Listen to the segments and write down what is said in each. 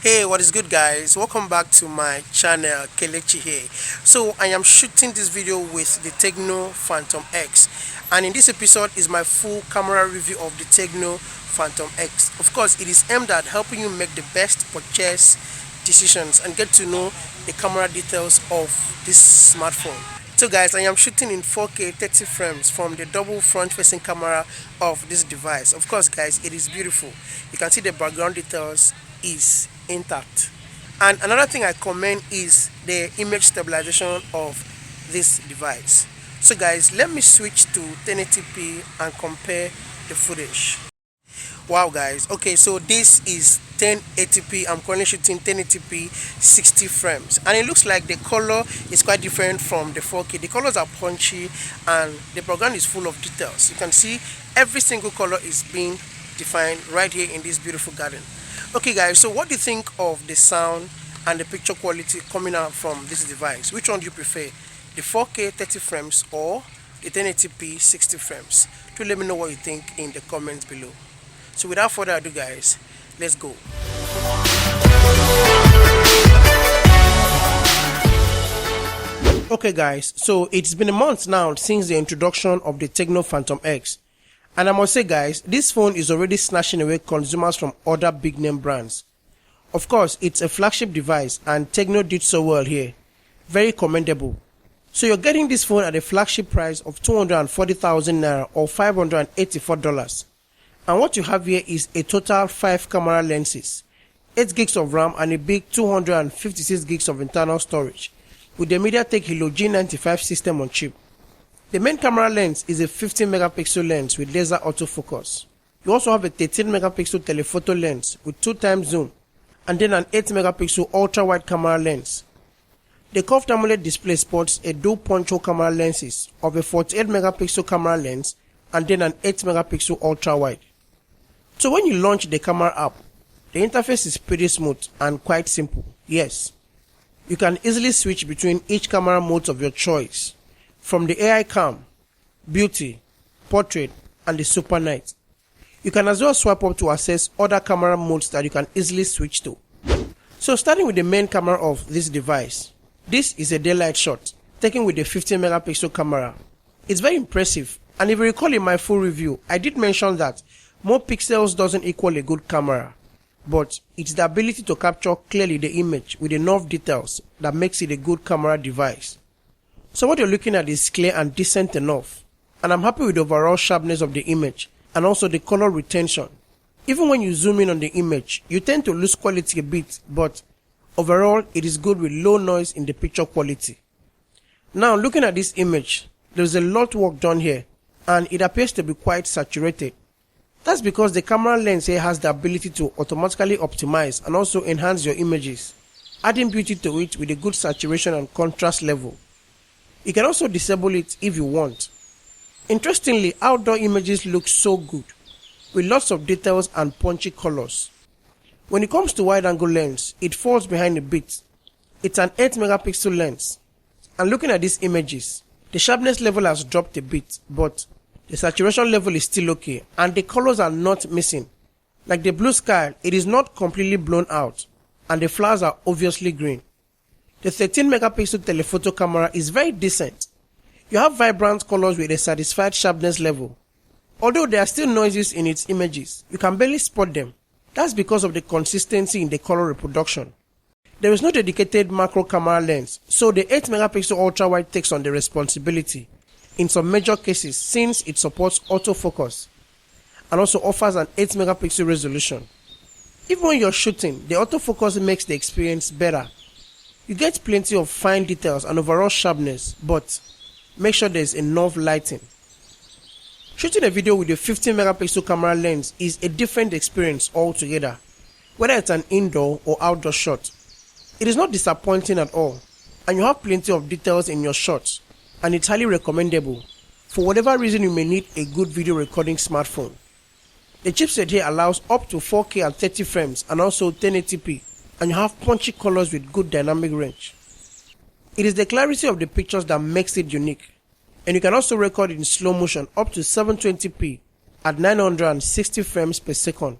Hey, what is good guys? Welcome back to my channel, Kelechi here. So I am shooting this video with the Tecno Phantom X, and in this episode is my full camera review of the Tecno Phantom X. Of course, it is aimed at helping you make the best purchase decisions and get to know the camera details of this smartphone. So guys, I am shooting in 4K 30 frames from the double front facing camera of this device. Of course guys, it is beautiful. You can see the background details is intact. And another thing I commend is the image stabilization of this device. So guys, let me switch to 1080p and compare the footage. Wow guys, okay, so this is 1080p. I'm currently shooting 1080p 60 frames, and it looks like the color is quite different from the 4K. The colors are punchy and the background is full of details. You can see every single color is being defined right here in this beautiful garden. Okay guys, so what do you think of the sound and the picture quality coming out from this device? Which one do you prefer, the 4K 30 frames or the 1080p 60 frames? Do let me know what you think in the comments below. So without further ado guys, let's go. Okay guys, so it's been a month now since the introduction of the Tecno Phantom X, and I must say guys, this phone is already snatching away consumers from other big name brands. Of course, it's a flagship device and Tecno did so well here. Very commendable. So you're getting this phone at a flagship price of 240,000 naira or $584. And what you have here is a total 5 camera lenses, 8 gigs of RAM and a big 256 gigs of internal storage with the MediaTek Helio G95 system on chip. The main camera lens is a 15 megapixel lens with laser autofocus. You also have a 13 megapixel telephoto lens with 2x zoom and then an 8 megapixel ultra wide camera lens. The curved AMOLED display sports a dual punch hole camera lenses of a 48 megapixel camera lens and then an 8 megapixel ultra wide. So when you launch the camera app, the interface is pretty smooth and quite simple. Yes, you can easily switch between each camera modes of your choice, from the AI cam, beauty, portrait and the super night. You can as well swipe up to access other camera modes that you can easily switch to. So starting with the main camera of this device, this is a daylight shot taken with the 15 megapixel camera. It's very impressive, and if you recall in my full review, I did mention that more pixels doesn't equal a good camera, but it's the ability to capture clearly the image with enough details that makes it a good camera device. So what you're looking at is clear and decent enough, and I'm happy with the overall sharpness of the image and also the color retention. Even when you zoom in on the image, you tend to lose quality a bit, but overall it is good with low noise in the picture quality. Now looking at this image, there's a lot of work done here and it appears to be quite saturated. That's because the camera lens here has the ability to automatically optimize and also enhance your images, adding beauty to it with a good saturation and contrast level. You can also disable it if you want. Interestingly, outdoor images look so good, with lots of details and punchy colors. When it comes to wide angle lens, it falls behind a bit. It's an 8 megapixel lens, and looking at these images, the sharpness level has dropped a bit, but the saturation level is still okay and the colors are not missing. Like the blue sky, it is not completely blown out and the flowers are obviously green. The 13 megapixel telephoto camera is very decent. You have vibrant colors with a satisfied sharpness level. Although there are still noises in its images, you can barely spot them. That's because of the consistency in the color reproduction. There is no dedicated macro camera lens, so the 8 megapixel ultra wide takes on the responsibility in some major cases since it supports autofocus and also offers an 8 megapixel resolution. Even when you're shooting, the autofocus makes the experience better. You get plenty of fine details and overall sharpness, but make sure there's enough lighting. Shooting a video with a 15 megapixel camera lens is a different experience altogether, whether it's an indoor or outdoor shot. It is not disappointing at all, and you have plenty of details in your shots, and it's highly recommendable for whatever reason you may need a good video recording smartphone. The chipset here allows up to 4K at 30 frames and also 1080p, and you have punchy colors with good dynamic range. It is the clarity of the pictures that makes it unique, and you can also record in slow motion up to 720p at 960 frames per second,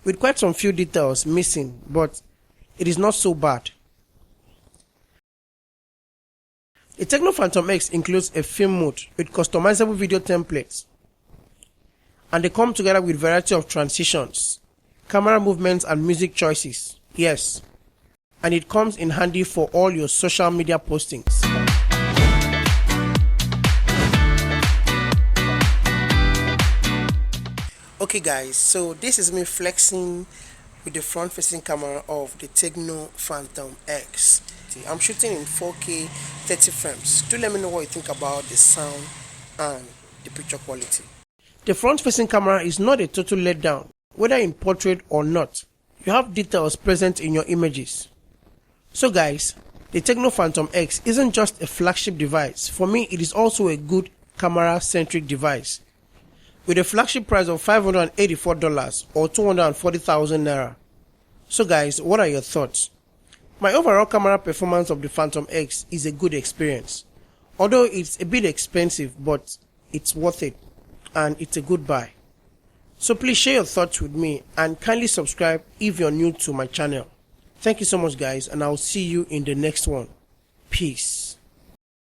with quite some few details missing, but it is not so bad. The Tecno Phantom X includes a film mode with customizable video templates, and they come together with a variety of transitions, camera movements and music choices. Yes, and it comes in handy for all your social media postings. Okay guys, so this is me flexing with the front facing camera of the Tecno Phantom X. I'm shooting in 4K 30 frames. Do let me know what you think about the sound and the picture quality. The front facing camera is not a total letdown, whether in portrait or not. You have details present in your images. So guys, the Tecno Phantom X isn't just a flagship device. For me, it is also a good camera-centric device. With a flagship price of $584 or 240,000 naira. So guys, what are your thoughts? My overall camera performance of the Phantom X is a good experience. Although it's a bit expensive, but it's worth it and it's a good buy. So please share your thoughts with me and kindly subscribe if you're new to my channel. Thank you so much guys, and I'll see you in the next one. Peace.